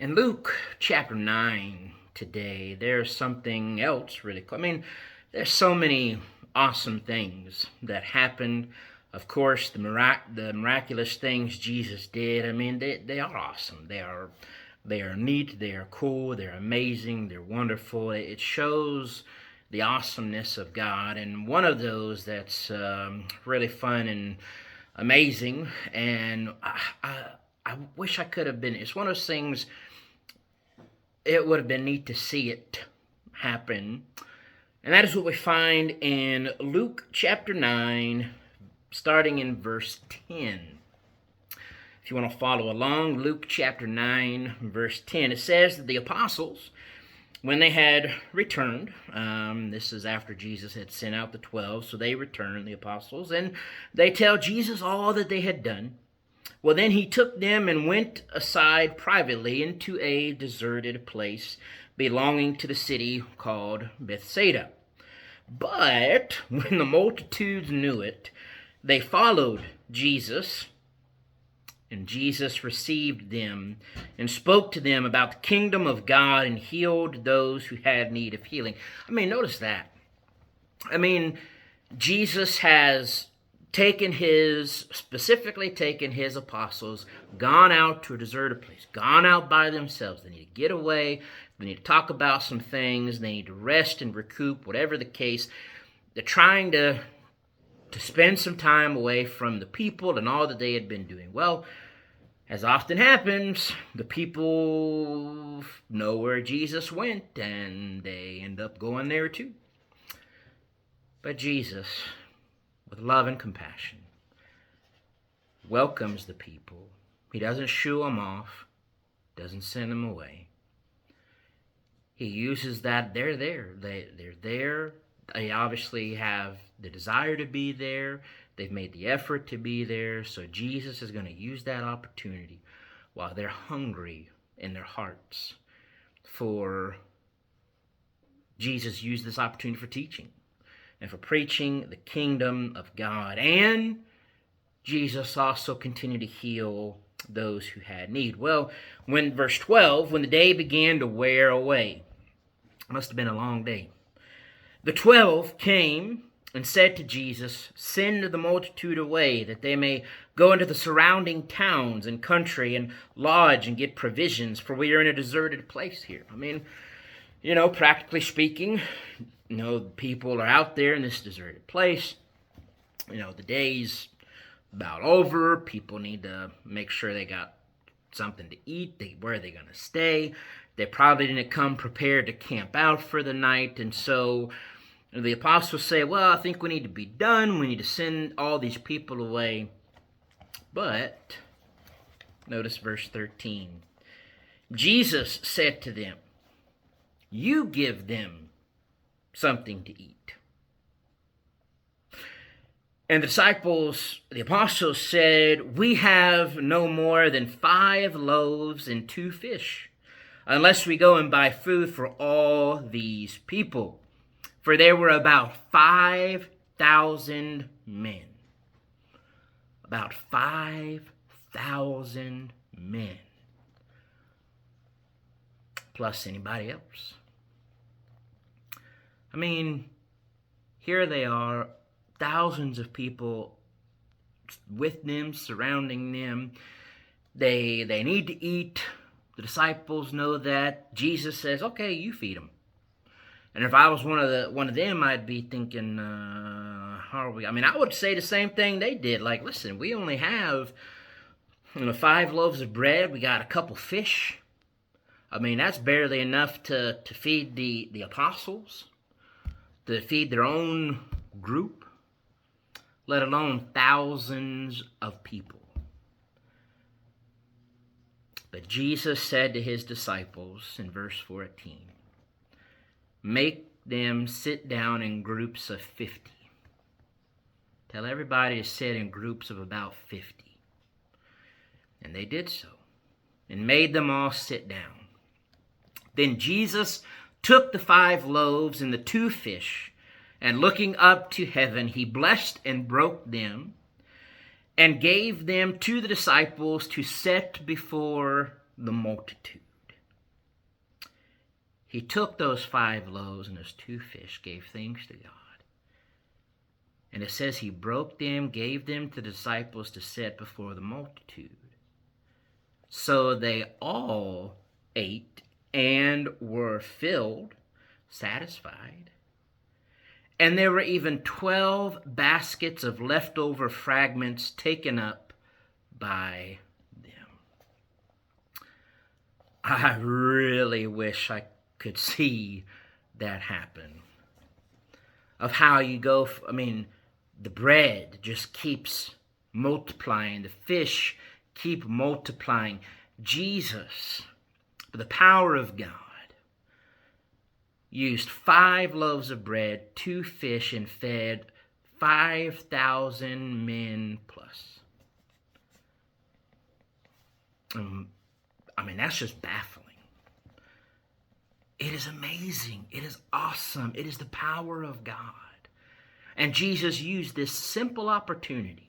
In Luke chapter 9 today, there's something else really cool. There's so many awesome things that happened. Of course, the miraculous things Jesus did, they are awesome. They are neat, they are cool, they're amazing, they're wonderful. It shows the awesomeness of God. And one of those that's really fun and amazing, and I wish I could have been. It's one of those things. It would have been neat to see it happen, and that is what we find in Luke chapter 9, starting in verse 10. If you want to follow along, Luke chapter 9, verse 10, it says that the apostles, when they had returned, this is after Jesus had sent out the 12, so they returned, the apostles, and they tell Jesus all that they had done. Well, then he took them and went aside privately into a deserted place belonging to the city called Bethsaida. But when the multitudes knew it, they followed Jesus, and Jesus received them and spoke to them about the kingdom of God and healed those who had need of healing. Notice that. Jesus has specifically taken his apostles, gone out to a deserted place, gone out by themselves. They need to get away. They need to talk about some things. They need to rest and recoup, whatever the case. They're trying to spend some time away from the people and all that they had been doing. Well, as often happens, the people know where Jesus went, and they end up going there too. But Jesus, with love and compassion, welcomes the people. He doesn't shoo them off, doesn't send them away. He uses that they're there. They're there. They obviously have the desire to be there. They've made the effort to be there. So Jesus is going to use that opportunity while they're hungry in their hearts. Jesus used this opportunity for teaching and for preaching the kingdom of God. And Jesus also continued to heal those who had need. Well, verse 12, when the day began to wear away, it must have been a long day, the 12 came and said to Jesus, "Send the multitude away, that they may go into the surrounding towns and country and lodge and get provisions, for we are in a deserted place here." Practically speaking, people are out there in this deserted place. The day's about over. People need to make sure they got something to eat. Where are they going to stay? They probably didn't come prepared to camp out for the night. And so the apostles say, well, I think we need to be done. We need to send all these people away. But notice verse 13. Jesus said to them, "You give them something to eat." And the apostles said, "We have no more than 5 loaves and 2 fish, unless we go and buy food for all these people." For there were about 5,000 men. About 5,000 men. Plus anybody else. Here they are, thousands of people with them, surrounding them. They need to eat. The disciples know that. Jesus says, "Okay, you feed them." And if I was one of them, I'd be thinking, how are we? I would say the same thing they did. Like, listen, we only have 5 loaves of bread. We got a couple fish. That's barely enough to feed the apostles, to feed their own group, let alone thousands of people. But Jesus said to his disciples in verse 14, "Make them sit down in groups of 50. Tell everybody to sit in groups of about 50. And they did so, and made them all sit down. Then Jesus took the 5 loaves and the 2 fish, and looking up to heaven, he blessed and broke them, and gave them to the disciples to set before the multitude. He took those 5 loaves and those 2 fish, gave thanks to God. And it says he broke them, gave them to the disciples to set before the multitude. So they all ate and were filled, satisfied. And there were even 12 baskets of leftover fragments taken up by them. I really wish I could see that happen. Of how you go, the bread just keeps multiplying. The fish keep multiplying. Jesus, the power of God, used 5 loaves of bread, 2 fish, and fed 5,000 men plus. That's just baffling. It is amazing. It is awesome. It is the power of God. And Jesus used this simple opportunity.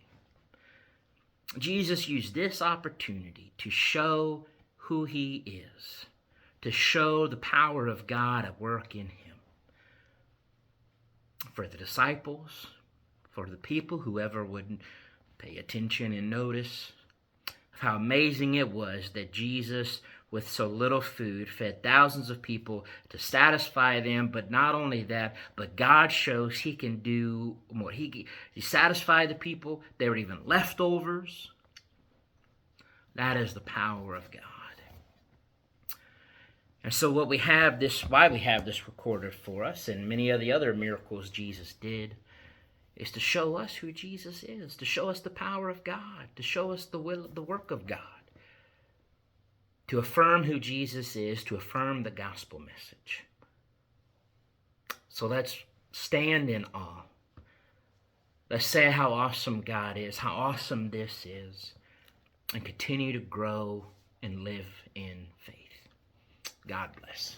Jesus used this opportunity to show who he is, to show the power of God at work in him. For the disciples, for the people, whoever would pay attention and notice how amazing it was that Jesus, with so little food, fed thousands of people to satisfy them. But not only that, but God shows he can do more. He satisfied the people. There were even leftovers. That is the power of God. And so why we have this recorded for us, and many of the other miracles Jesus did, is to show us who Jesus is, to show us the power of God, to show us the work of God, to affirm who Jesus is, to affirm the gospel message. So let's stand in awe. Let's say how awesome God is, how awesome this is, and continue to grow and live in faith. God bless.